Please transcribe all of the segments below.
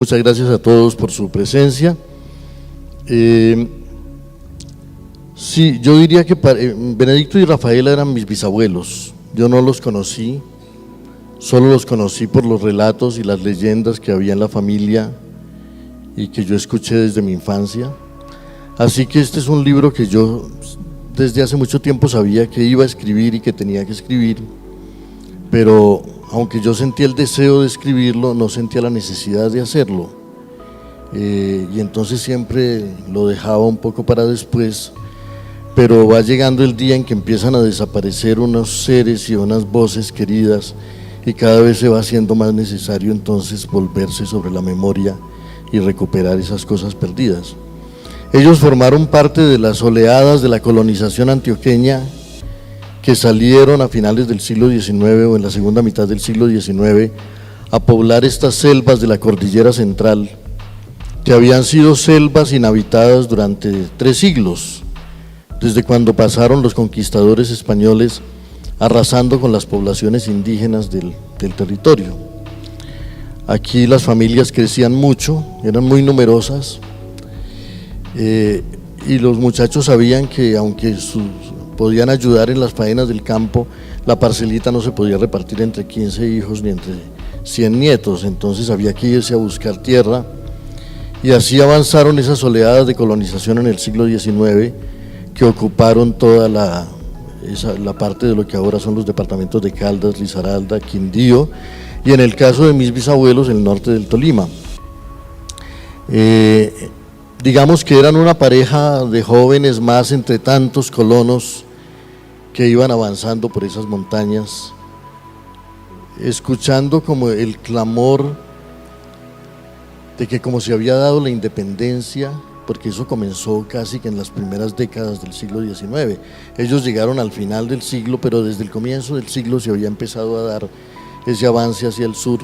Muchas gracias a todos por su presencia. Sí, yo diría que Benedicto y Rafaela eran mis bisabuelos. Yo no los conocí, solo los conocí por los relatos y las leyendas que había en la familia y que yo escuché desde mi infancia. Así que este es un libro que yo desde hace mucho tiempo sabía que iba a escribir y que tenía que escribir, pero aunque yo sentía el deseo de escribirlo, no sentía la necesidad de hacerlo, y entonces siempre lo dejaba un poco para después, pero va llegando el día en que empiezan a desaparecer unos seres y unas voces queridas y cada vez se va haciendo más necesario entonces volverse sobre la memoria y recuperar esas cosas perdidas. Ellos formaron parte de las oleadas de la colonización antioqueña que salieron a finales del siglo XIX o en la segunda mitad del siglo XIX a poblar estas selvas de la cordillera central, que habían sido selvas inhabitadas durante 3 siglos, desde cuando pasaron los conquistadores españoles arrasando con las poblaciones indígenas del territorio. Aquí las familias crecían mucho, eran muy numerosas, y los muchachos sabían que aunque podían ayudar en las faenas del campo, la parcelita no se podía repartir entre 15 hijos ni entre 100 nietos, entonces había que irse a buscar tierra, y así avanzaron esas oleadas de colonización en el siglo XIX que ocuparon toda la parte de lo que ahora son los departamentos de Caldas, Risaralda, Quindío, y en el caso de mis bisabuelos, el norte del Tolima. Digamos que eran una pareja de jóvenes más entre tantos colonos que iban avanzando por esas montañas, escuchando como el clamor de que como se había dado la independencia, porque eso comenzó casi que en las primeras décadas del siglo XIX, ellos llegaron al final del siglo, pero desde el comienzo del siglo se había empezado a dar ese avance hacia el sur,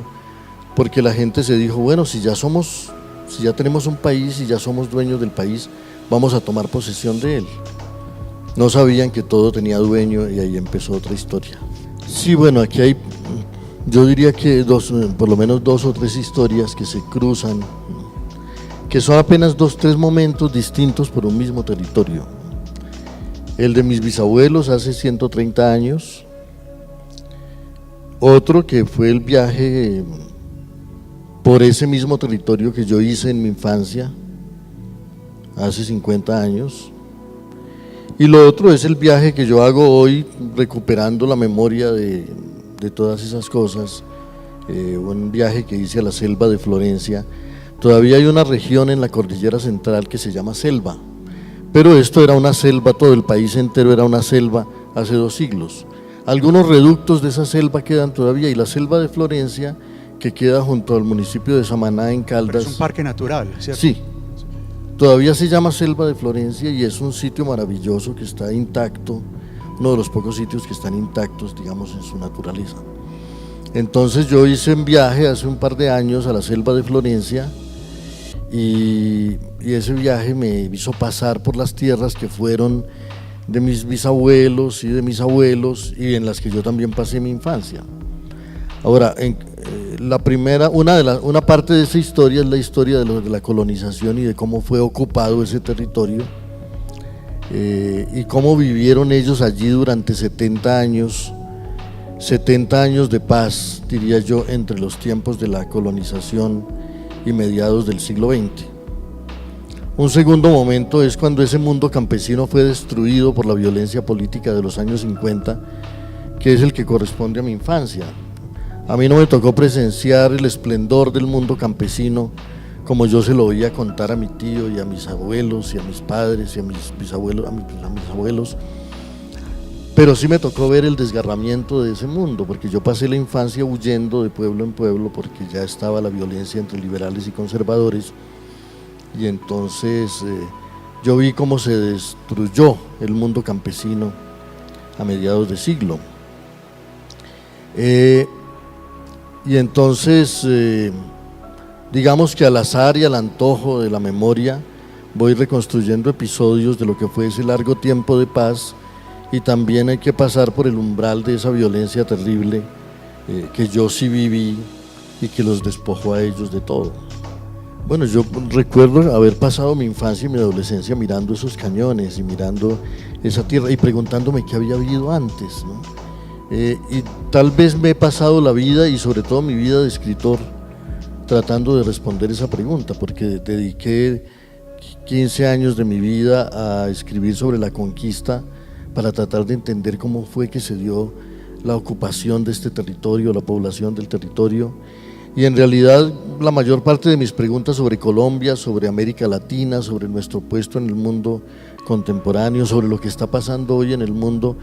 porque la gente se dijo, bueno, si ya tenemos un país y ya somos dueños del país, vamos a tomar posesión de él. No sabían que todo tenía dueño y ahí empezó otra historia. Sí, bueno, aquí hay, yo diría que por lo menos 2 o 3 historias que se cruzan, que son apenas 2 o 3 momentos distintos por un mismo territorio. El de mis bisabuelos hace 130 años, otro que fue el viaje por ese mismo territorio que yo hice en mi infancia, hace 50 años, y lo otro es el viaje que yo hago hoy recuperando la memoria de todas esas cosas, un viaje que hice a la selva de Florencia. Todavía hay una región en la cordillera central que se llama selva, pero esto era una selva, todo el país entero era una selva hace 2 siglos. Algunos reductos de esa selva quedan todavía, y la selva de Florencia, que queda junto al municipio de Samaná en Caldas. Pero es un parque natural, ¿cierto? Sí, todavía se llama Selva de Florencia y es un sitio maravilloso que está intacto, uno de los pocos sitios que están intactos, digamos, en su naturaleza. Entonces yo hice un viaje hace un par de años a la Selva de Florencia y ese viaje me hizo pasar por las tierras que fueron de mis bisabuelos y de mis abuelos y en las que yo también pasé mi infancia. Ahora, la primera, una parte de esa historia es la historia de la colonización y de cómo fue ocupado ese territorio, y cómo vivieron ellos allí durante 70 años de paz, diría yo, entre los tiempos de la colonización y mediados del siglo XX. Un segundo momento es cuando ese mundo campesino fue destruido por la violencia política de los años 50, que es el que corresponde a mi infancia. A mí no me tocó presenciar el esplendor del mundo campesino como yo se lo oía contar a mi tío y a mis abuelos y a mis padres y a mis bisabuelos, a mis abuelos, pero sí me tocó ver el desgarramiento de ese mundo, porque yo pasé la infancia huyendo de pueblo en pueblo porque ya estaba la violencia entre liberales y conservadores, y entonces yo vi cómo se destruyó el mundo campesino a mediados de siglo. Y entonces, digamos que al azar y al antojo de la memoria, voy reconstruyendo episodios de lo que fue ese largo tiempo de paz, y también hay que pasar por el umbral de esa violencia terrible que yo sí viví y que los despojó a ellos de todo. Bueno, yo recuerdo haber pasado mi infancia y mi adolescencia mirando esos cañones y mirando esa tierra y preguntándome qué había habido antes, ¿no? Y tal vez me he pasado la vida y sobre todo mi vida de escritor tratando de responder esa pregunta, porque dediqué 15 años de mi vida a escribir sobre la conquista para tratar de entender cómo fue que se dio la ocupación de este territorio, la población del territorio. Y en realidad la mayor parte de mis preguntas sobre Colombia, sobre América Latina, sobre nuestro puesto en el mundo contemporáneo, sobre lo que está pasando hoy en el mundo,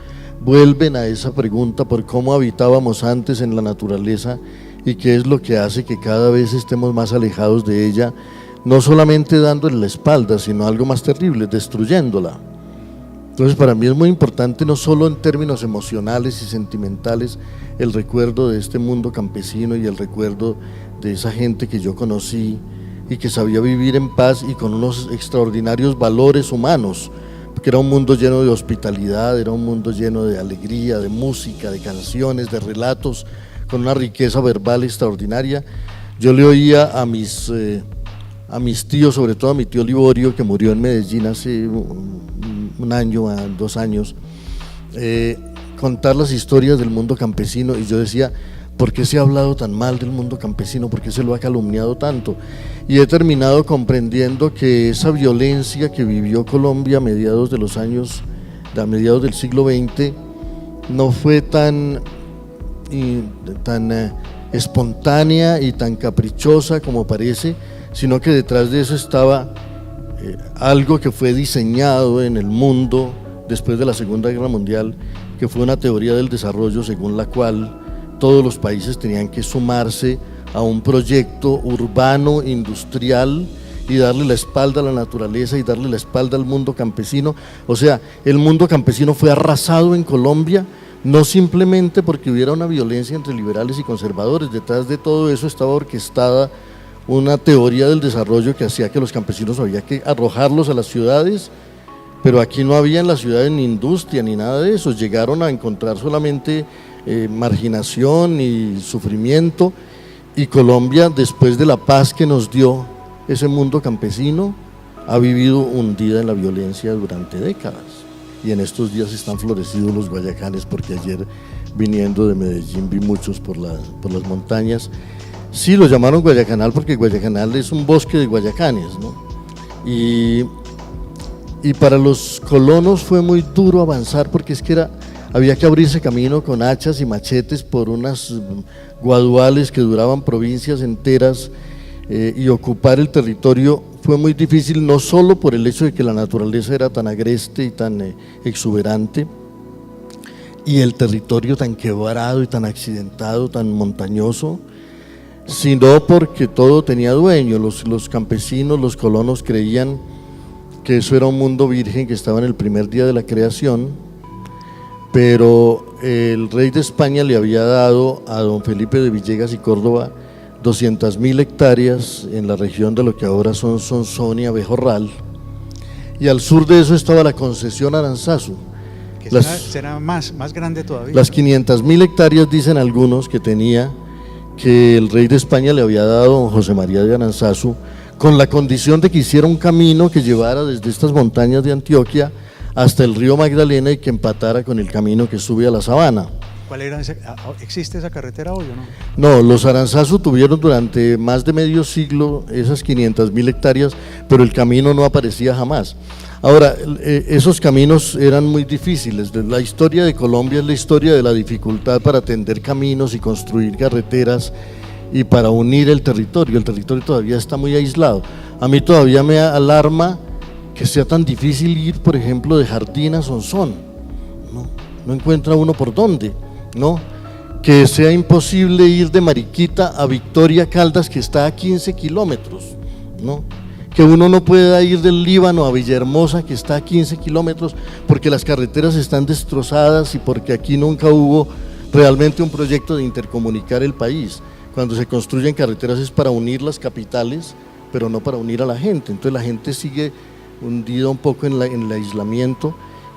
vuelven a esa pregunta por cómo habitábamos antes en la naturaleza y qué es lo que hace que cada vez estemos más alejados de ella, no solamente dándole la espalda, sino algo más terrible, destruyéndola. Entonces para mí es muy importante, no solo en términos emocionales y sentimentales, el recuerdo de este mundo campesino y el recuerdo de esa gente que yo conocí y que sabía vivir en paz y con unos extraordinarios valores humanos, porque era un mundo lleno de hospitalidad, era un mundo lleno de alegría, de música, de canciones, de relatos, con una riqueza verbal extraordinaria. Yo le oía a mis tíos, sobre todo a mi tío Liborio, que murió en Medellín hace un año, 2 años, contar las historias del mundo campesino, y yo decía, ¿por qué se ha hablado tan mal del mundo campesino? ¿Por qué se lo ha calumniado tanto? Y he terminado comprendiendo que esa violencia que vivió Colombia a mediados del siglo XX no fue tan espontánea y tan caprichosa como parece, sino que detrás de eso estaba algo que fue diseñado en el mundo después de la Segunda Guerra Mundial, que fue una teoría del desarrollo según la cual todos los países tenían que sumarse a un proyecto urbano, industrial, y darle la espalda a la naturaleza y darle la espalda al mundo campesino. O sea, el mundo campesino fue arrasado en Colombia, no simplemente porque hubiera una violencia entre liberales y conservadores, detrás de todo eso estaba orquestada una teoría del desarrollo que hacía que los campesinos había que arrojarlos a las ciudades, pero aquí no había en las ciudades ni industria ni nada de eso, llegaron a encontrar solamente marginación y sufrimiento, y Colombia, después de la paz que nos dio ese mundo campesino, ha vivido hundida en la violencia durante décadas, y en estos días están florecidos los guayacanes, porque ayer viniendo de Medellín vi muchos por las montañas. Sí, lo llamaron Guayacanal porque Guayacanal es un bosque de guayacanes, ¿no? Y para los colonos fue muy duro avanzar, porque es que había que abrirse camino con hachas y machetes por unas guaduales que duraban provincias enteras, y ocupar el territorio fue muy difícil, no solo por el hecho de que la naturaleza era tan agreste y tan exuberante, y el territorio tan quebrado y tan accidentado, tan montañoso, sino porque todo tenía dueño. Los campesinos, los colonos creían que eso era un mundo virgen que estaba en el primer día de la creación, pero el rey de España le había dado a don Felipe de Villegas y Córdoba 200.000 hectáreas en la región de lo que ahora son Sonsón y Abejorral, y al sur de eso estaba la concesión Aranzazu. Que será más grande todavía. Las 500.000 hectáreas dicen algunos que tenía, que el rey de España le había dado a don José María de Aranzazu, con la condición de que hiciera un camino que llevara desde estas montañas de Antioquia hasta el río Magdalena y que empatara con el camino que sube a la sabana. ¿Cuál era ¿Existe esa carretera hoy o no? No, los Aranzazu tuvieron durante más de medio siglo esas 500.000 hectáreas, pero el camino no aparecía jamás. Ahora, esos caminos eran muy difíciles. La historia de Colombia es la historia de la dificultad para tender caminos y construir carreteras y para unir el territorio. El territorio todavía está muy aislado. A mí todavía me alarma que sea tan difícil ir, por ejemplo, de Jardín a Sonsón. No encuentra uno por dónde, ¿no? Que sea imposible ir de Mariquita a Victoria Caldas, que está a 15 kilómetros, ¿no? Que uno no pueda ir del Líbano a Villahermosa, que está a 15 kilómetros, porque las carreteras están destrozadas y porque aquí nunca hubo realmente un proyecto de intercomunicar el país. Cuando se construyen carreteras es para unir las capitales, pero no para unir a la gente. Entonces la gente sigue hundida un poco en el aislamiento.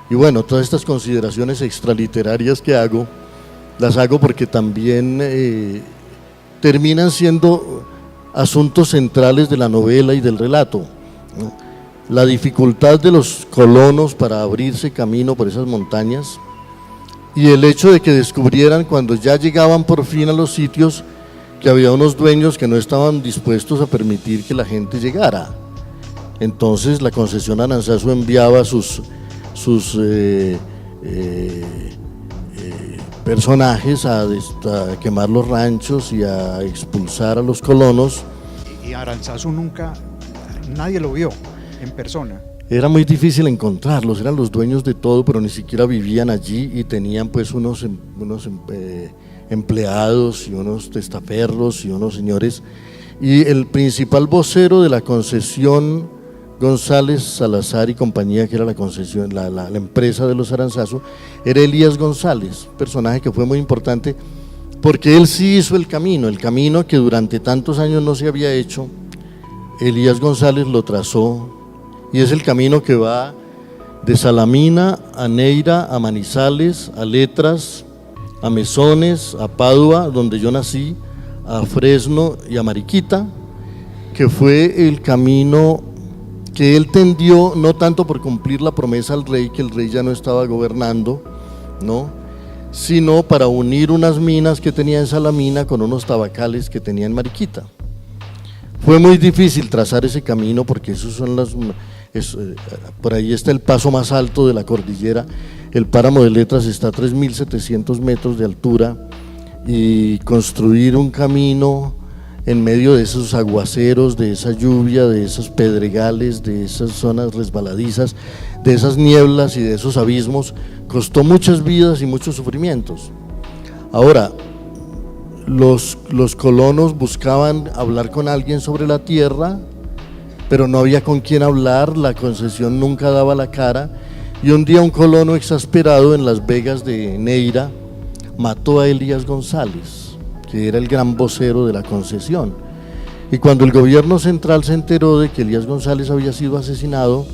Y bueno, todas estas consideraciones extraliterarias que hago, las hago porque también terminan siendo asuntos centrales de la novela y del relato, ¿no? La dificultad de los colonos para abrirse camino por esas montañas y el hecho de que descubrieran cuando ya llegaban por fin a los sitios que había unos dueños que no estaban dispuestos a permitir que la gente llegara. Entonces la concesión Aranzazu enviaba sus personajes a quemar los ranchos y a expulsar a los colonos. Y Aranzazu nunca, nadie lo vio en persona. Era muy difícil encontrarlos, eran los dueños de todo, pero ni siquiera vivían allí y tenían pues unos empleados y unos testaferros y unos señores. Y el principal vocero de la concesión González Salazar y compañía, que era la concesión, la empresa de los Aranzazu, era Elías González, personaje que fue muy importante porque él sí hizo el camino que durante tantos años no se había hecho. Elías González lo trazó y es el camino que va de Salamina a Neira, a Manizales, a Letras, a Mesones, a Padua, donde yo nací, a Fresno y a Mariquita, que fue el camino que él tendió no tanto por cumplir la promesa al rey, que el rey ya no estaba gobernando, ¿no?, sino para unir unas minas que tenía en Salamina con unos tabacales que tenía en Mariquita. Fue muy difícil trazar ese camino porque esos son por ahí está el paso más alto de la cordillera. El páramo de Letras está a 3.700 metros de altura y construir un camino en medio de esos aguaceros, de esa lluvia, de esos pedregales, de esas zonas resbaladizas, de esas nieblas y de esos abismos, costó muchas vidas y muchos sufrimientos. Ahora, los colonos buscaban hablar con alguien sobre la tierra, pero no había con quién hablar, la concesión nunca daba la cara, y un día un colono exasperado en Las Vegas de Neira mató a Elías González, que era el gran vocero de la concesión. Y cuando el gobierno central se enteró de que Elías González había sido asesinado,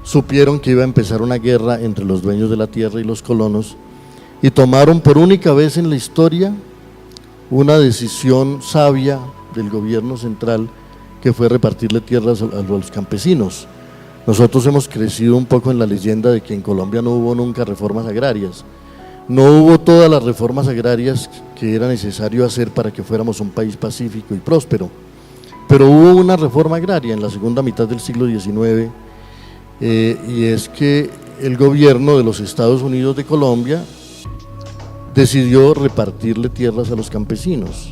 supieron que iba a empezar una guerra entre los dueños de la tierra y los colonos, y tomaron por única vez en la historia una decisión sabia del gobierno central, que fue repartirle tierras a los campesinos. Nosotros hemos crecido un poco en la leyenda de que en Colombia no hubo nunca reformas agrarias. No hubo todas las reformas agrarias que era necesario hacer para que fuéramos un país pacífico y próspero, pero hubo una reforma agraria en la segunda mitad del siglo XIX, y es que el gobierno de los Estados Unidos de Colombia decidió repartirle tierras a los campesinos,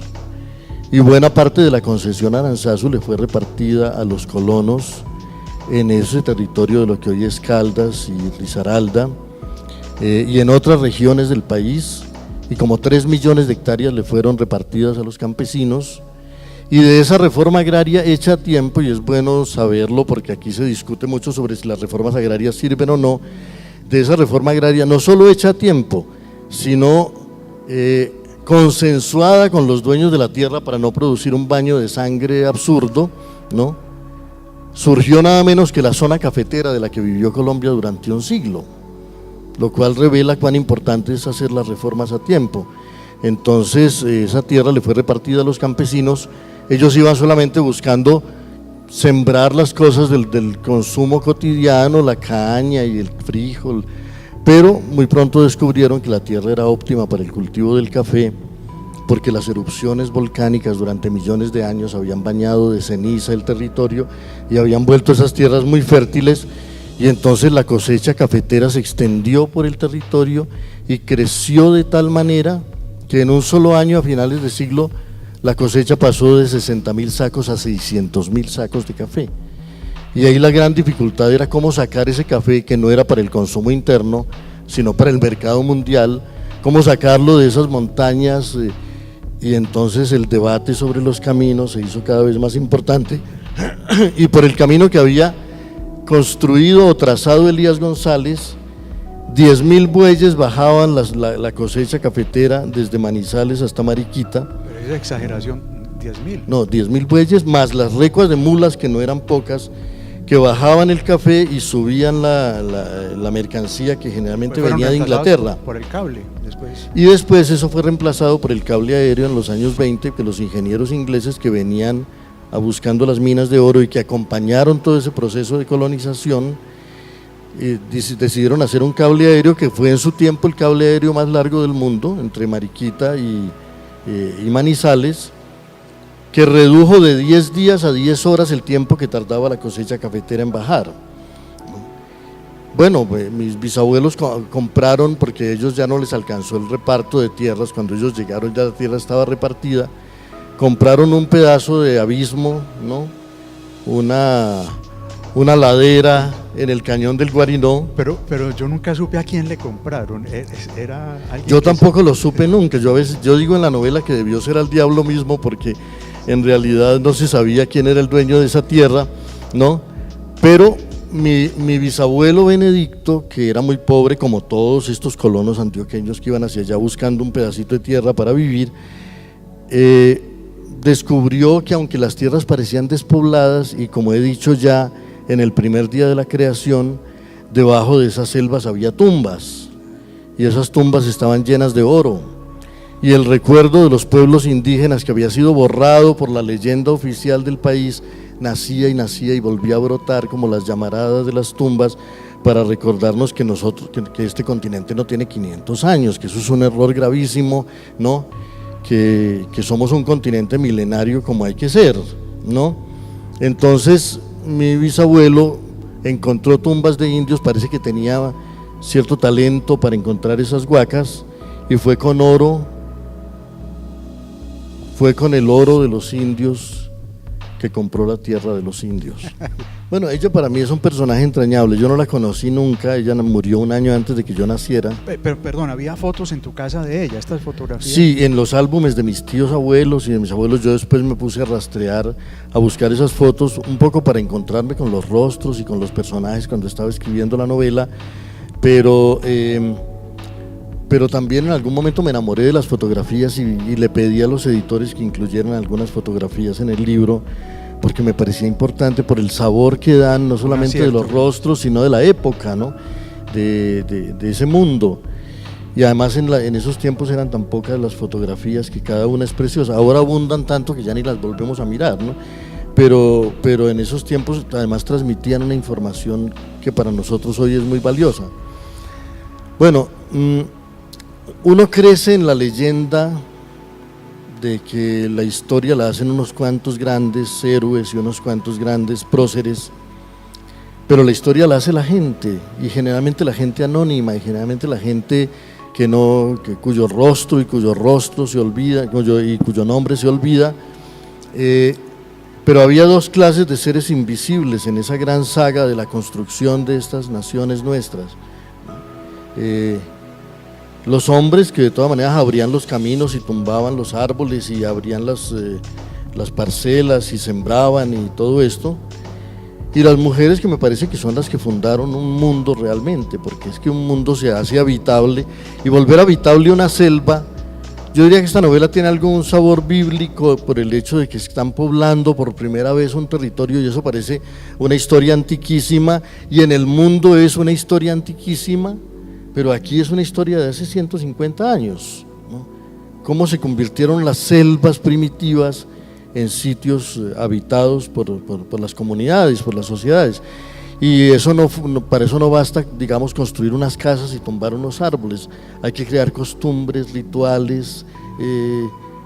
y buena parte de la concesión Aranzazu le fue repartida a los colonos en ese territorio de lo que hoy es Caldas y Risaralda, y en otras regiones del país, y como 3 millones de hectáreas le fueron repartidas a los campesinos. Y de esa reforma agraria hecha a tiempo, y es bueno saberlo porque aquí se discute mucho sobre si las reformas agrarias sirven o no, de esa reforma agraria no solo hecha a tiempo, sino consensuada con los dueños de la tierra para no producir un baño de sangre absurdo, ¿no?, surgió nada menos que la zona cafetera de la que vivió Colombia durante un siglo, lo cual revela cuán importante es hacer las reformas a tiempo. Entonces esa tierra le fue repartida a los campesinos, ellos iban solamente buscando sembrar las cosas del consumo cotidiano, la caña y el frijol, pero muy pronto descubrieron que la tierra era óptima para el cultivo del café, porque las erupciones volcánicas durante millones de años habían bañado de ceniza el territorio y habían vuelto esas tierras muy fértiles, y entonces la cosecha cafetera se extendió por el territorio y creció de tal manera que en un solo año, a finales de siglo, la cosecha pasó de 60.000 sacos a 600.000 sacos de café. Y ahí la gran dificultad era cómo sacar ese café, que no era para el consumo interno, sino para el mercado mundial, cómo sacarlo de esas montañas, y entonces el debate sobre los caminos se hizo cada vez más importante, y por el camino que había construido o trazado Elías González, 10.000 bueyes bajaban la cosecha cafetera desde Manizales hasta Mariquita. Pero es exageración, 10.000. No, 10.000 bueyes más las recuas de mulas, que no eran pocas, que bajaban el café y subían la mercancía que generalmente venía de Inglaterra. Por el cable después. Y después eso fue reemplazado por el cable aéreo en los años 20, que los ingenieros ingleses que venían buscando las minas de oro y que acompañaron todo ese proceso de colonización, decidieron hacer un cable aéreo que fue en su tiempo el cable aéreo más largo del mundo, entre Mariquita y Manizales, que redujo de 10 días a 10 horas el tiempo que tardaba la cosecha cafetera en bajar. Bueno, mis bisabuelos compraron, porque a ellos ya no les alcanzó el reparto de tierras, cuando ellos llegaron ya la tierra estaba repartida, compraron un pedazo de abismo, ¿no? Una ladera en el cañón del Guarinó. Pero yo nunca supe a quién le compraron. Era alguien. Yo tampoco lo supe nunca. Yo digo en la novela que debió ser al diablo mismo, porque en realidad no se sabía quién era el dueño de esa tierra, ¿no? Pero mi bisabuelo Benedicto, que era muy pobre como todos estos colonos antioqueños que iban hacia allá buscando un pedacito de tierra para vivir, descubrió que aunque las tierras parecían despobladas, y como he dicho ya en el primer día de la creación, debajo de esas selvas había tumbas, y esas tumbas estaban llenas de oro, y el recuerdo de los pueblos indígenas, que había sido borrado por la leyenda oficial del país, nacía y volvía a brotar como las llamaradas de las tumbas, para recordarnos que que este continente no tiene 500 años, que eso es un error gravísimo, ¿no? Que somos un continente milenario como hay que ser, ¿no? Entonces mi bisabuelo encontró tumbas de indios, parece que tenía cierto talento para encontrar esas huacas, y fue con el oro de los indios que compró la tierra de los indios. Bueno, ella para mí es un personaje entrañable. Yo no la conocí nunca, ella murió un año antes de que yo naciera. Pero perdón, ¿había fotos en tu casa de ella, estas fotografías? Sí, en los álbumes de mis tíos abuelos y de mis abuelos. Yo después me puse a rastrear, a buscar esas fotos, un poco para encontrarme con los rostros y con los personajes cuando estaba escribiendo la novela, pero también en algún momento me enamoré de las fotografías y le pedí a los editores que incluyeran algunas fotografías en el libro, porque me parecía importante por el sabor que dan, no solamente de los rostros, sino de la época, ¿no? de ese mundo. Y además en esos tiempos eran tan pocas las fotografías que cada una es preciosa. Ahora abundan tanto que ya ni las volvemos a mirar, ¿no? Pero en esos tiempos además transmitían una información que para nosotros hoy es muy valiosa. Bueno, uno crece en la leyenda de que la historia la hacen unos cuantos grandes héroes y unos cuantos grandes próceres, pero la historia la hace la gente, y generalmente la gente anónima, y generalmente la gente cuyo rostro y cuyo rostro se olvida, y cuyo nombre se olvida. Pero había dos clases de seres invisibles en esa gran saga de la construcción de estas naciones nuestras. Los hombres que de todas maneras abrían los caminos y tumbaban los árboles y abrían las parcelas y sembraban y todo esto, y las mujeres, que me parece que son las que fundaron un mundo realmente, porque es que un mundo se hace habitable, y volver habitable una selva. Yo diría que esta novela tiene algún sabor bíblico por el hecho de que están poblando por primera vez un territorio, y eso parece una historia antiquísima, y en el mundo es una historia antiquísima, pero aquí es una historia de hace 150 años, ¿no? Cómo se convirtieron las selvas primitivas en sitios habitados por las comunidades, por las sociedades. Y eso para eso no basta, digamos, construir unas casas y tumbar unos árboles. Hay que crear costumbres, rituales,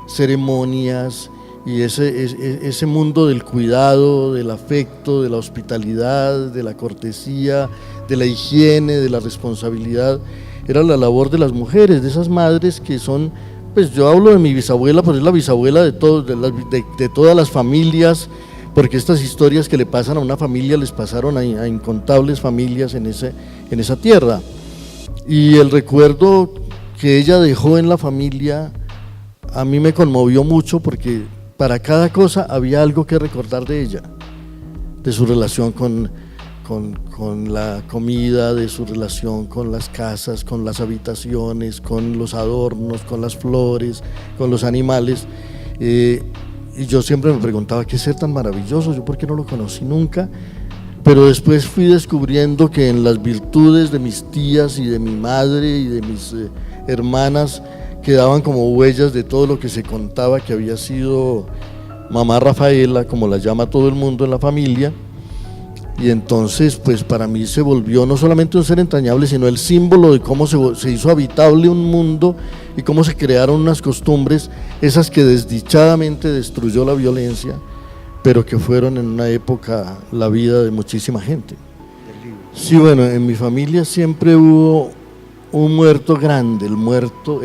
ceremonias, y ese mundo del cuidado, del afecto, de la hospitalidad, de la cortesía, de la higiene, de la responsabilidad, era la labor de las mujeres, de esas madres que son, pues yo hablo de mi bisabuela, pero es la bisabuela de todas las familias, porque estas historias que le pasan a una familia les pasaron a incontables familias en esa tierra. Y el recuerdo que ella dejó en la familia a mí me conmovió mucho, porque para cada cosa había algo que recordar de ella, de su relación con la comida, de su relación con las casas, con las habitaciones, con los adornos, con las flores, con los animales. Y yo siempre me preguntaba, ¿qué ser tan maravilloso? Yo, ¿por qué no lo conocí nunca? pero después fui descubriendo que en las virtudes de mis tías y de mi madre y de mis hermanas quedaban como huellas de todo lo que se contaba que había sido mamá Rafaela, como la llama todo el mundo en la familia. Y entonces pues para mí se volvió no solamente un ser entrañable, sino el símbolo de cómo se hizo habitable un mundo y cómo se crearon unas costumbres, esas que desdichadamente destruyó la violencia, pero que fueron en una época la vida de muchísima gente. Sí, bueno, en mi familia siempre hubo un muerto grande. El muerto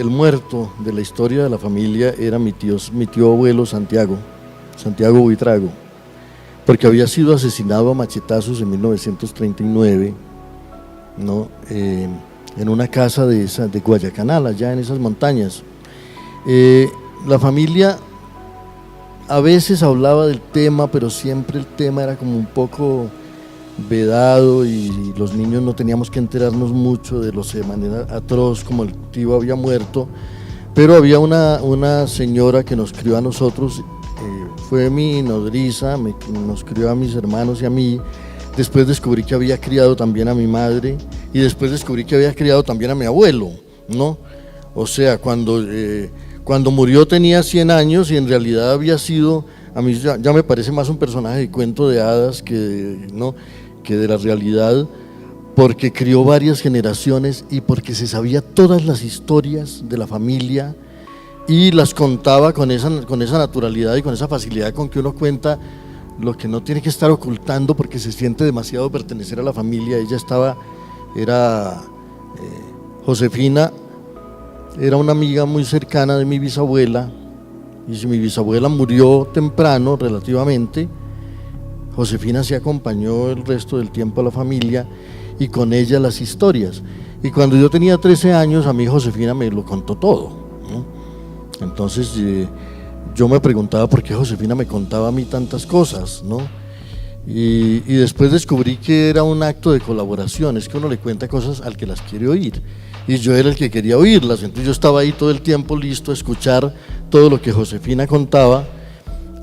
de la historia de la familia era mi tío abuelo Santiago Buitrago, porque había sido asesinado a machetazos en 1939, ¿no? En una casa de Guayacanal, allá en esas montañas. La familia a veces hablaba del tema, pero siempre el tema era como un poco vedado y los niños no teníamos que enterarnos mucho de manera atroz como el tío había muerto, pero había una señora que nos crió a nosotros, fue mi nodriza, nos crió a mis hermanos y a mí. Después descubrí que había criado también a mi madre y después descubrí que había criado también a mi abuelo, ¿no? O sea, cuando murió tenía 100 años y en realidad había sido, a mí ya me parece más un personaje de cuento de hadas que de la realidad, porque crió varias generaciones y porque se sabía todas las historias de la familia y las contaba con esa naturalidad y con esa facilidad con que uno cuenta lo que no tiene que estar ocultando porque se siente demasiado pertenecer a la familia. Josefina era una amiga muy cercana de mi bisabuela, y si mi bisabuela murió temprano relativamente, Josefina se acompañó el resto del tiempo a la familia y con ella las historias. Y cuando yo tenía 13 años, a mí Josefina me lo contó todo, ¿no? Entonces yo me preguntaba por qué Josefina me contaba a mí tantas cosas, ¿no? Y después descubrí que era un acto de colaboración, es que uno le cuenta cosas al que las quiere oír, y yo era el que quería oírlas, entonces yo estaba ahí todo el tiempo listo a escuchar todo lo que Josefina contaba.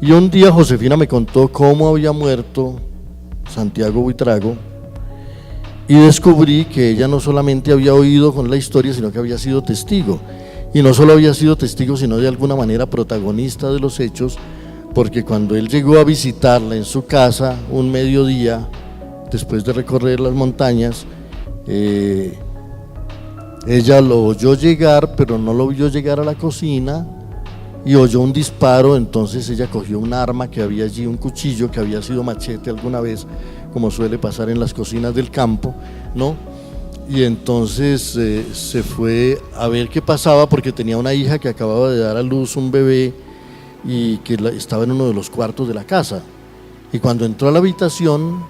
Y un día Josefina me contó cómo había muerto Santiago Buitrago y descubrí que ella no solamente había oído con la historia, sino que había sido testigo. Y no solo había sido testigo, sino de alguna manera protagonista de los hechos, porque cuando él llegó a visitarla en su casa un mediodía, después de recorrer las montañas, ella lo oyó llegar, pero no lo vio llegar a la cocina, y oyó un disparo. Entonces ella cogió un arma que había allí, un cuchillo que había sido machete alguna vez, como suele pasar en las cocinas del campo, ¿no? Y entonces se fue a ver qué pasaba, porque tenía una hija que acababa de dar a luz un bebé y que estaba en uno de los cuartos de la casa. Y cuando entró a la habitación,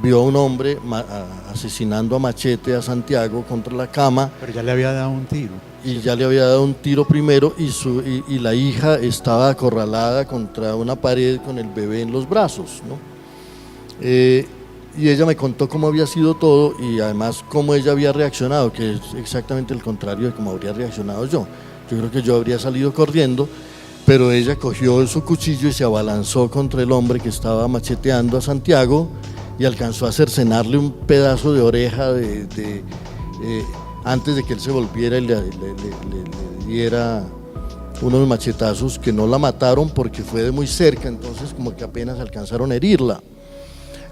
vio a un hombre asesinando a machete a Santiago contra la cama. Pero ya le había dado un tiro. Y ya le había dado un tiro primero y la hija estaba acorralada contra una pared con el bebé en los brazos, ¿no? Y ella me contó cómo había sido todo y además cómo ella había reaccionado, que es exactamente el contrario de cómo habría reaccionado yo. Yo creo que yo habría salido corriendo, pero ella cogió su cuchillo y se abalanzó contra el hombre que estaba macheteando a Santiago y alcanzó a cercenarle un pedazo de oreja antes de que él se volviera y le diera unos machetazos que no la mataron porque fue de muy cerca, entonces como que apenas alcanzaron a herirla.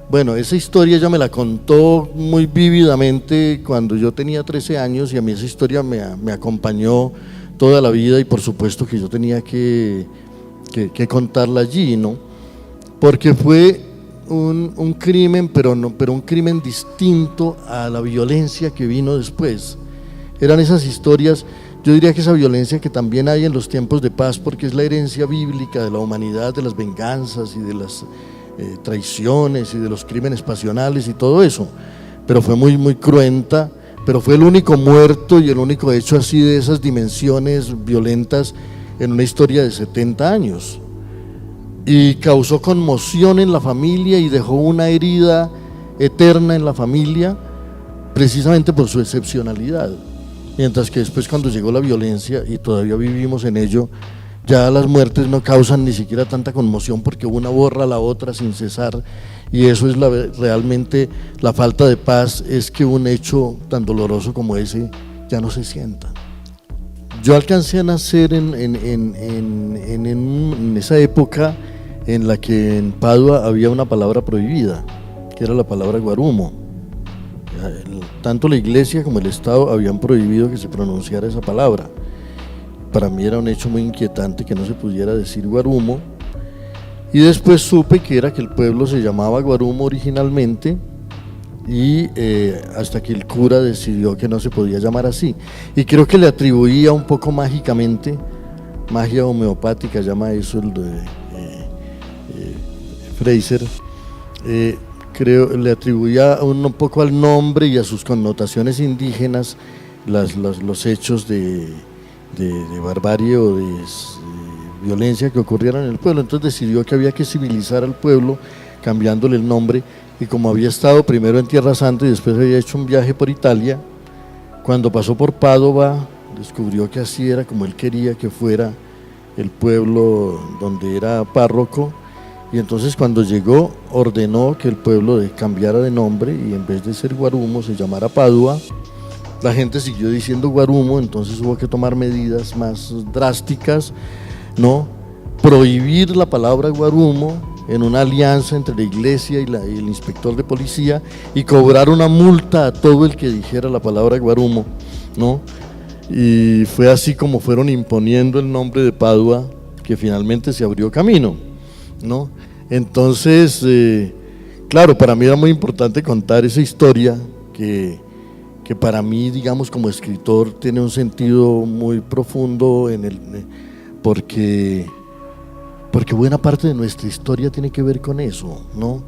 Bueno, esa historia ella me la contó muy vívidamente cuando yo tenía 13 años y a mí esa historia me acompañó toda la vida y por supuesto que yo tenía que contarla allí, ¿no? Porque fue un crimen, pero un crimen distinto a la violencia que vino después. Eran esas historias, yo diría que esa violencia que también hay en los tiempos de paz, porque es la herencia bíblica de la humanidad, de las venganzas y de las traiciones y de los crímenes pasionales y todo eso, pero fue muy, muy cruenta, pero fue el único muerto y el único hecho así de esas dimensiones violentas en una historia de 70 años. Y causó conmoción en la familia y dejó una herida eterna en la familia precisamente por su excepcionalidad. Mientras que después, cuando llegó la violencia, y todavía vivimos en ello, Ya las muertes no causan ni siquiera tanta conmoción porque una borra a la otra sin cesar, y eso es realmente la falta de paz, es que un hecho tan doloroso como ese ya no se sienta. Yo alcancé a nacer en esa época en la que en Padua había una palabra prohibida, que era la palabra guarumo. Tanto la iglesia como el Estado habían prohibido que se pronunciara esa palabra. Para mí era un hecho muy inquietante que no se pudiera decir guarumo, y después supe que era que el pueblo se llamaba Guarumo originalmente, y hasta que el cura decidió que no se podía llamar así, y creo que le atribuía un poco mágicamente, magia homeopática llama eso el de Fraser, creo le atribuía un poco al nombre y a sus connotaciones indígenas los hechos de barbarie o de violencia que ocurrieran en el pueblo. Entonces decidió que había que civilizar al pueblo cambiándole el nombre, y como había estado primero en Tierra Santa y después había hecho un viaje por Italia, cuando pasó por Padova descubrió que así era como él quería que fuera el pueblo donde era párroco, y entonces cuando llegó ordenó que el pueblo cambiara de nombre y en vez de ser Guarumo se llamara Padua. La gente siguió diciendo Guarumo, entonces hubo que tomar medidas más drásticas, ¿no? Prohibir la palabra Guarumo en una alianza entre la iglesia y el inspector de policía, y cobrar una multa a todo el que dijera la palabra Guarumo, ¿no? Y fue así como fueron imponiendo el nombre de Padua, que finalmente se abrió camino, ¿no? Entonces, claro, para mí era muy importante contar esa historia que para mí, digamos, como escritor tiene un sentido muy profundo porque buena parte de nuestra historia tiene que ver con eso, ¿no?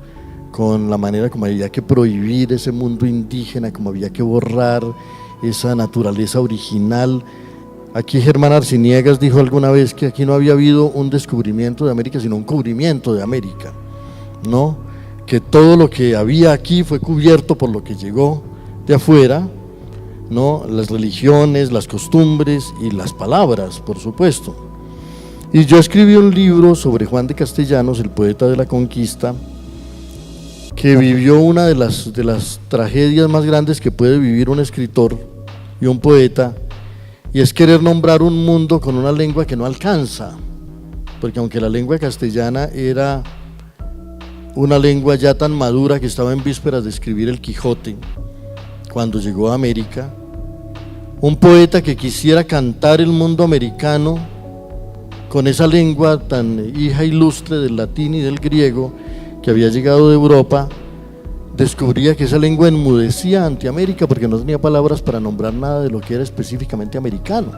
Con la manera como había que prohibir ese mundo indígena, como había que borrar esa naturaleza original. Aquí Germán Arciniegas dijo alguna vez que aquí no había habido un descubrimiento de América, sino un cubrimiento de América, ¿no? Que todo lo que había aquí fue cubierto por lo que llegó de afuera, ¿no? Las religiones, las costumbres y las palabras, por supuesto. Y yo escribí un libro sobre Juan de Castellanos, el poeta de la conquista, que vivió una de las tragedias más grandes que puede vivir un escritor y un poeta, y es querer nombrar un mundo con una lengua que no alcanza, porque aunque la lengua castellana era una lengua ya tan madura que estaba en vísperas de escribir el Quijote, cuando llegó a América, un poeta que quisiera cantar el mundo americano con esa lengua tan hija ilustre del latín y del griego que había llegado de Europa, descubría que esa lengua enmudecía ante América porque no tenía palabras para nombrar nada de lo que era específicamente americano.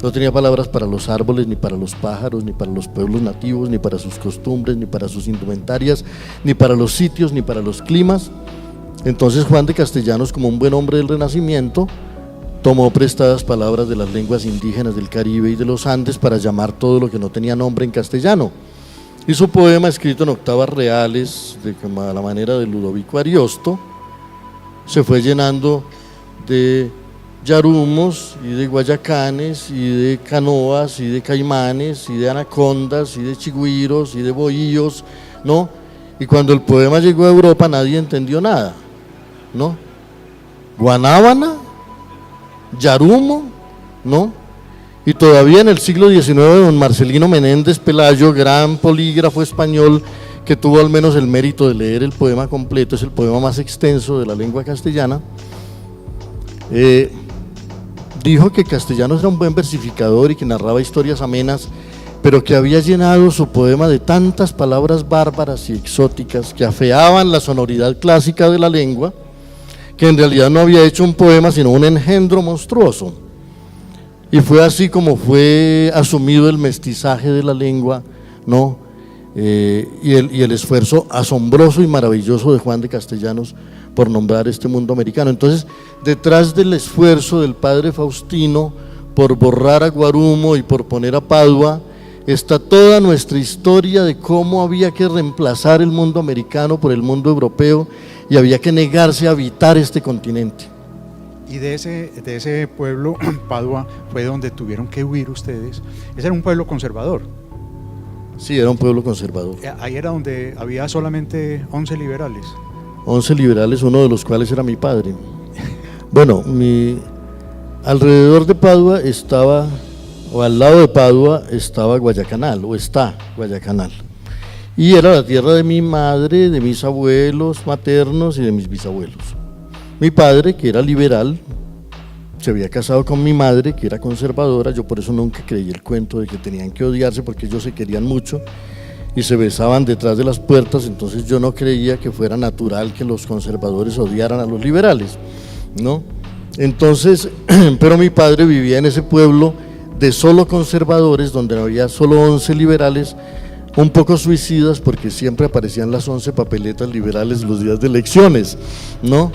No tenía palabras para los árboles, ni para los pájaros, ni para los pueblos nativos, ni para sus costumbres, ni para sus indumentarias, ni para los sitios, ni para los climas. Entonces Juan de Castellanos, como un buen hombre del Renacimiento, tomó prestadas palabras de las lenguas indígenas del Caribe y de los Andes para llamar todo lo que no tenía nombre en castellano. Y su poema, escrito en octavas reales, a la manera de Ludovico Ariosto, se fue llenando de yarumos y de guayacanes y de canoas y de caimanes y de anacondas y de chigüiros y de bohíos, ¿no? Y cuando el poema llegó a Europa nadie entendió nada, ¿no? Guanábana, yarumo, ¿no? Y todavía en el siglo XIX don Marcelino Menéndez Pelayo, gran polígrafo español que tuvo al menos el mérito de leer el poema completo, es el poema más extenso de la lengua castellana, dijo que Castellanos era un buen versificador y que narraba historias amenas, pero que había llenado su poema de tantas palabras bárbaras y exóticas que afeaban la sonoridad clásica de la lengua, que en realidad no había hecho un poema sino un engendro monstruoso. Y fue así como fue asumido el mestizaje de la lengua, ¿no? Y el esfuerzo asombroso y maravilloso de Juan de Castellanos por nombrar este mundo americano. Entonces, detrás del esfuerzo del padre Faustino por borrar a Guarumo y por poner a Padua, está toda nuestra historia de cómo había que reemplazar el mundo americano por el mundo europeo y había que negarse a habitar este continente. Y de ese pueblo, Padua, fue donde tuvieron que huir ustedes. Ese era un pueblo conservador. Sí, era un pueblo conservador. Ahí era donde había solamente 11 liberales. 11 liberales, uno de los cuales era mi padre. Bueno, alrededor de Padua estaba, o al lado de Padua estaba Guayacanal, o está Guayacanal. Y era la tierra de mi madre, de mis abuelos maternos y de mis bisabuelos. Mi padre, que era liberal, se había casado con mi madre, que era conservadora. Yo por eso nunca creí el cuento de que tenían que odiarse, porque ellos se querían mucho y se besaban detrás de las puertas. Entonces yo no creía que fuera natural que los conservadores odiaran a los liberales, ¿no? Entonces, pero mi padre vivía en ese pueblo de solo conservadores, donde había solo 11 liberales, un poco suicidas, porque siempre aparecían las 11 papeletas liberales los días de elecciones, ¿no?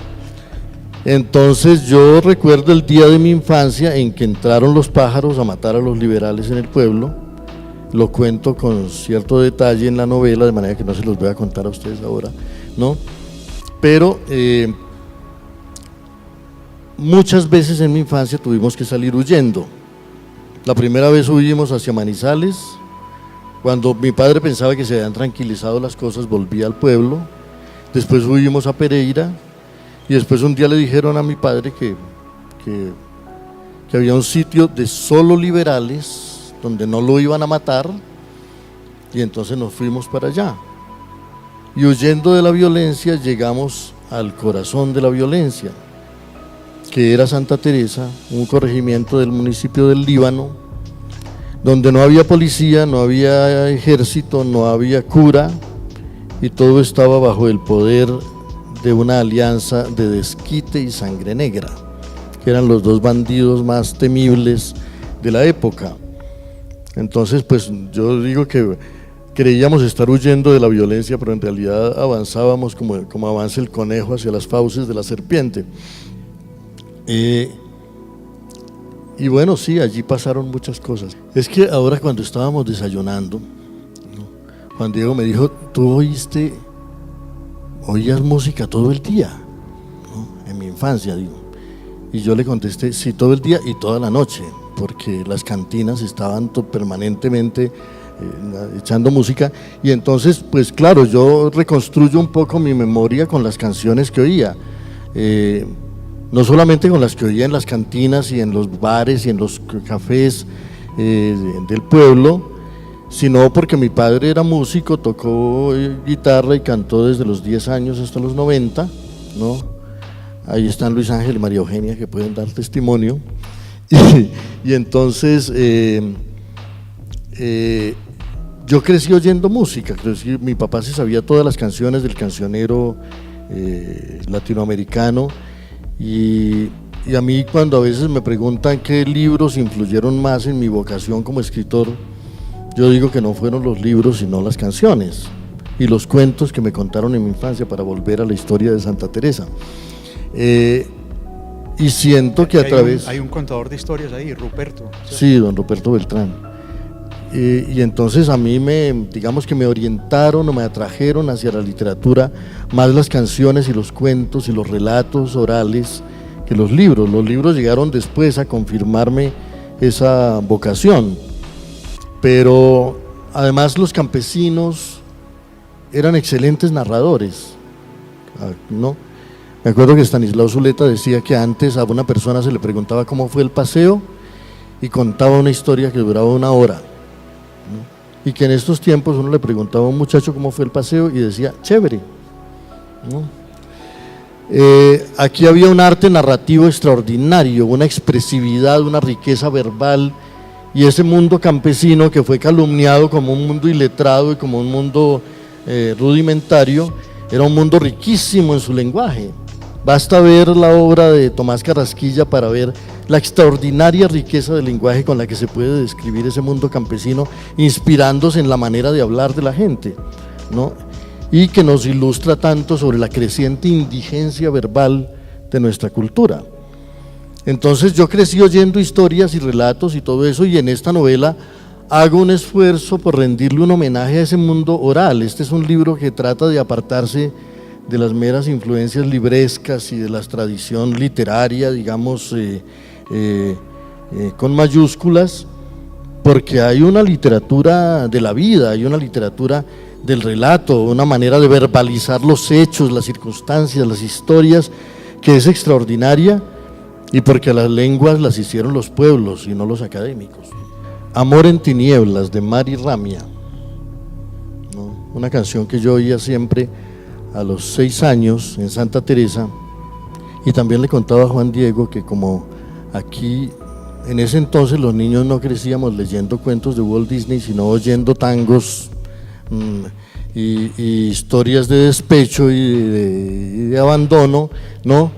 Entonces yo recuerdo el día de mi infancia en que entraron los pájaros a matar a los liberales en el pueblo. Lo cuento con cierto detalle en la novela, de manera que no se los voy a contar a ustedes ahora, ¿no? Pero muchas veces en mi infancia tuvimos que salir huyendo. La primera vez huimos hacia Manizales. Cuando mi padre pensaba que se habían tranquilizado las cosas, volvía al pueblo. Después huimos a Pereira. Y después un día le dijeron a mi padre que había un sitio de solo liberales, donde no lo iban a matar, y entonces nos fuimos para allá. Y huyendo de la violencia llegamos al corazón de la violencia, que era Santa Teresa, un corregimiento del municipio del Líbano, donde no había policía, no había ejército, no había cura, y todo estaba bajo el poder de una alianza de desquite y sangre negra, que eran los dos bandidos más temibles de la época. Entonces, pues yo digo que creíamos estar huyendo de la violencia, pero en realidad avanzábamos como avanza el conejo hacia las fauces de la serpiente. Y bueno, sí, allí pasaron muchas cosas. Es que ahora, cuando estábamos desayunando, Juan Diego me dijo: ¿tú oías música todo el día? ¿No? En mi infancia, digo. Y yo le contesté: sí, todo el día y toda la noche, porque las cantinas estaban permanentemente echando música. Y entonces, pues claro, yo reconstruyo un poco mi memoria con las canciones que oía, no solamente con las que oía en las cantinas y en los bares y en los cafés del pueblo, sino porque mi padre era músico, tocó guitarra y cantó desde los 10 años hasta los 90, ¿no? Ahí están Luis Ángel y María Eugenia, que pueden dar testimonio. Y entonces yo crecí oyendo música. Mi papá se sabía todas las canciones del cancionero latinoamericano, y a mí, cuando a veces me preguntan qué libros influyeron más en mi vocación como escritor, yo digo que no fueron los libros, sino las canciones y los cuentos que me contaron en mi infancia, para volver a la historia de Santa Teresa. Y siento que a través… Hay un contador de historias ahí, Ruperto. Sí, don Ruperto Beltrán. Y entonces a mí digamos que me orientaron o me atrajeron hacia la literatura más las canciones y los cuentos y los relatos orales que los libros. Los libros llegaron después a confirmarme esa vocación. Pero además los campesinos eran excelentes narradores, ¿no? Me acuerdo que Estanislao Zuleta decía que antes a una persona se le preguntaba cómo fue el paseo y contaba una historia que duraba 1 hora, ¿no? Y que en estos tiempos uno le preguntaba a un muchacho cómo fue el paseo y decía: chévere, ¿no? Aquí había un arte narrativo extraordinario, una expresividad, una riqueza verbal. Y ese mundo campesino, que fue calumniado como un mundo iletrado y como un mundo rudimentario, era un mundo riquísimo en su lenguaje. Basta ver la obra de Tomás Carrasquilla para ver la extraordinaria riqueza del lenguaje con la que se puede describir ese mundo campesino, inspirándose en la manera de hablar de la gente, ¿no? Y que nos ilustra tanto sobre la creciente indigencia verbal de nuestra cultura. Entonces yo crecí oyendo historias y relatos y todo eso, y en esta novela hago un esfuerzo por rendirle un homenaje a ese mundo oral. Este es un libro que trata de apartarse de las meras influencias librescas y de la tradición literaria, digamos, con mayúsculas, porque hay una literatura de la vida, hay una literatura del relato, una manera de verbalizar los hechos, las circunstancias, las historias, que es extraordinaria, y porque las lenguas las hicieron los pueblos y no los académicos. Amor en tinieblas, de Mari Ramia, ¿no? Una canción que yo oía siempre a los 6 años en Santa Teresa, y también le contaba a Juan Diego que como aquí en ese entonces los niños no crecíamos leyendo cuentos de Walt Disney, sino oyendo tangos y historias de despecho y de abandono, ¿no?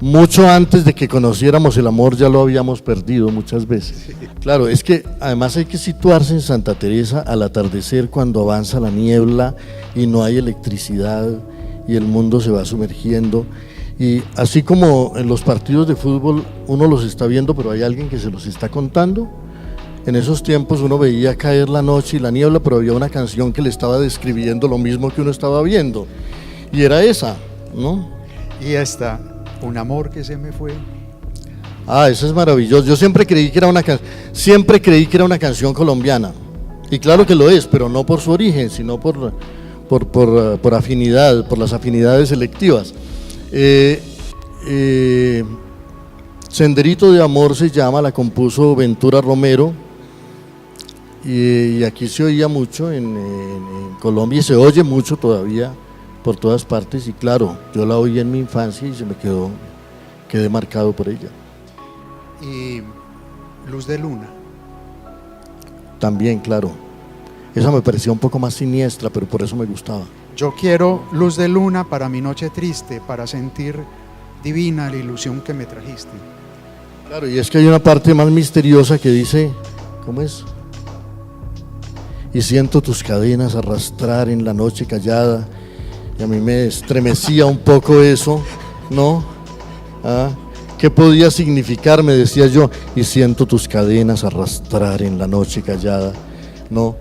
Mucho antes de que conociéramos el amor ya lo habíamos perdido muchas veces. Claro, es que además hay que situarse en Santa Teresa al atardecer, cuando avanza la niebla y no hay electricidad y el mundo se va sumergiendo. Y así como en los partidos de fútbol uno los está viendo, pero hay alguien que se los está contando, en esos tiempos uno veía caer la noche y la niebla, pero había una canción que le estaba describiendo lo mismo que uno estaba viendo, y era esa, ¿no? Y esta, Un amor que se me fue. Ah, eso es maravilloso. Yo siempre creí que era una canción colombiana, y claro que lo es, pero no por su origen, sino por afinidad, por las afinidades selectivas. Senderito de Amor se llama, la compuso Ventura Romero, y aquí se oía mucho en Colombia, y se oye mucho todavía por todas partes, y claro, yo la oí en mi infancia y quedé marcado por ella. Y Luz de Luna. También, claro, esa me parecía un poco más siniestra, pero por eso me gustaba. Yo quiero luz de luna para mi noche triste, para sentir divina la ilusión que me trajiste. Claro, y es que hay una parte más misteriosa que dice, ¿cómo es? Y siento tus cadenas arrastrar en la noche callada, y a mí me estremecía un poco eso, ¿no? ¿Qué podía significar? Me decía yo, y siento tus cadenas arrastrar en la noche callada, ¿no?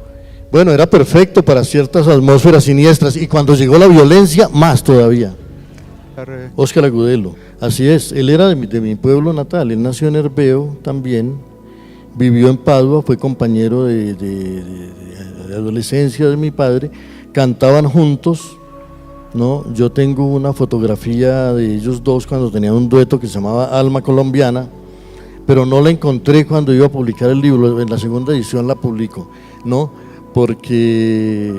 Bueno, era perfecto para ciertas atmósferas siniestras, y cuando llegó la violencia, más todavía. Óscar Agudelo, así es, él era de mi pueblo natal, él nació en Herbeo también, vivió en Padua, fue compañero de adolescencia de mi padre, cantaban juntos, ¿no? Yo tengo una fotografía de ellos dos cuando tenían un dueto que se llamaba Alma Colombiana, pero no la encontré cuando iba a publicar el libro, en la segunda edición la publico, ¿no? Porque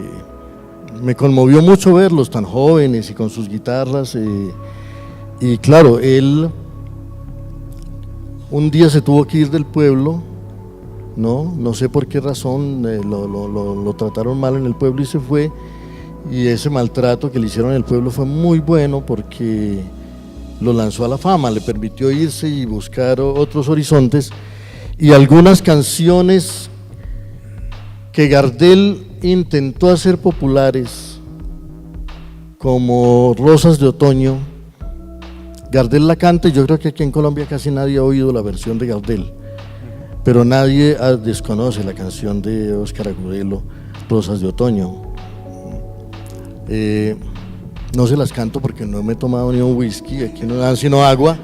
me conmovió mucho verlos tan jóvenes y con sus guitarras, y claro, él un día se tuvo que ir del pueblo, no sé por qué razón, lo trataron mal en el pueblo y se fue, y ese maltrato que le hicieron en el pueblo fue muy bueno porque lo lanzó a la fama, le permitió irse y buscar otros horizontes, y algunas canciones que Gardel intentó hacer populares, como Rosas de Otoño, Gardel la canta, y yo creo que aquí en Colombia casi nadie ha oído la versión de Gardel, pero nadie desconoce la canción de Óscar Agudelo, Rosas de Otoño. No se las canto porque no me he tomado ni un whisky, aquí no dan sino agua,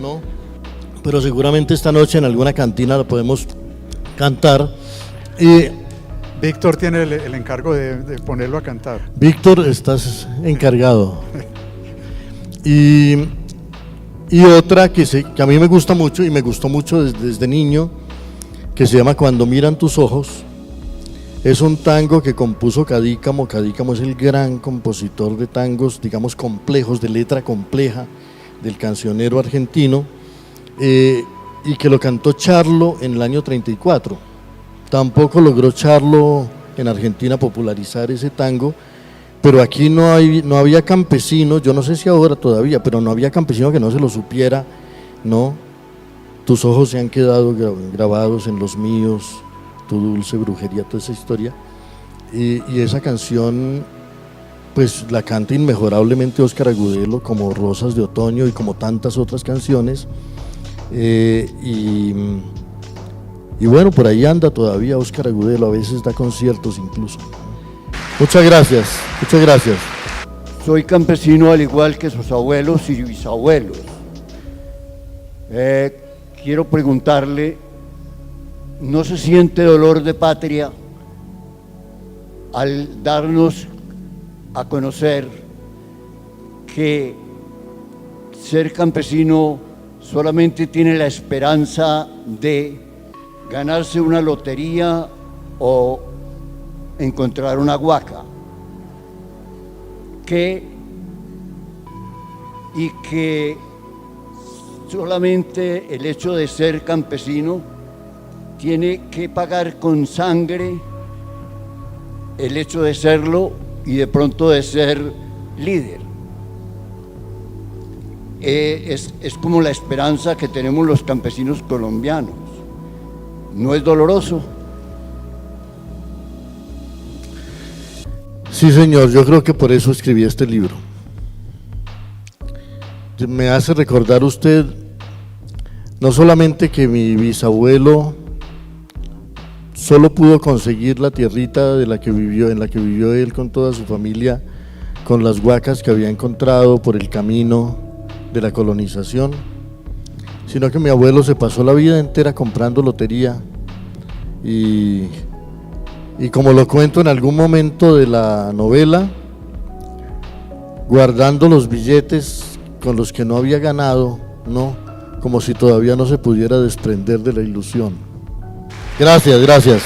¿no? Pero seguramente esta noche en alguna cantina la podemos cantar. Víctor tiene el encargo de ponerlo a cantar. Víctor, estás encargado. Y otra que a mí me gusta mucho, y me gustó mucho desde niño, que se llama Cuando miran tus ojos. Es un tango que compuso Cadícamo. Cadícamo es el gran compositor de tangos, digamos, complejos, de letra compleja, del cancionero argentino, y que lo cantó Charlo en el año 34. Tampoco logró Charlo en Argentina popularizar ese tango, pero aquí no había campesino, yo no sé si ahora todavía, pero no había campesino que no se lo supiera, ¿no? Tus ojos se han quedado grabados en los míos, tu dulce brujería, toda esa historia, y esa canción pues la canta inmejorablemente Óscar Agudelo, como Rosas de Otoño y como tantas otras canciones, y bueno, por ahí anda todavía Óscar Agudelo, a veces da conciertos incluso. Muchas gracias, muchas gracias. soy campesino al igual que sus abuelos y bisabuelos. Quiero preguntarle, ¿no se siente dolor de patria al darnos a conocer que ser campesino solamente tiene la esperanza de ganarse una lotería o encontrar una huaca? Y que solamente el hecho de ser campesino tiene que pagar con sangre el hecho de serlo y de pronto de ser líder. Es como la esperanza que tenemos los campesinos colombianos. ¿No es doloroso? Sí, señor, yo creo que por eso escribí este libro. Me hace recordar usted no solamente que mi bisabuelo solo pudo conseguir la tierrita en la que vivió él con toda su familia, con las huacas que había encontrado por el camino de la colonización, sino que mi abuelo se pasó la vida entera comprando lotería y como lo cuento en algún momento de la novela, guardando los billetes con los que no había ganado, ¿no? Como si todavía no se pudiera desprender de la ilusión. Gracias, gracias.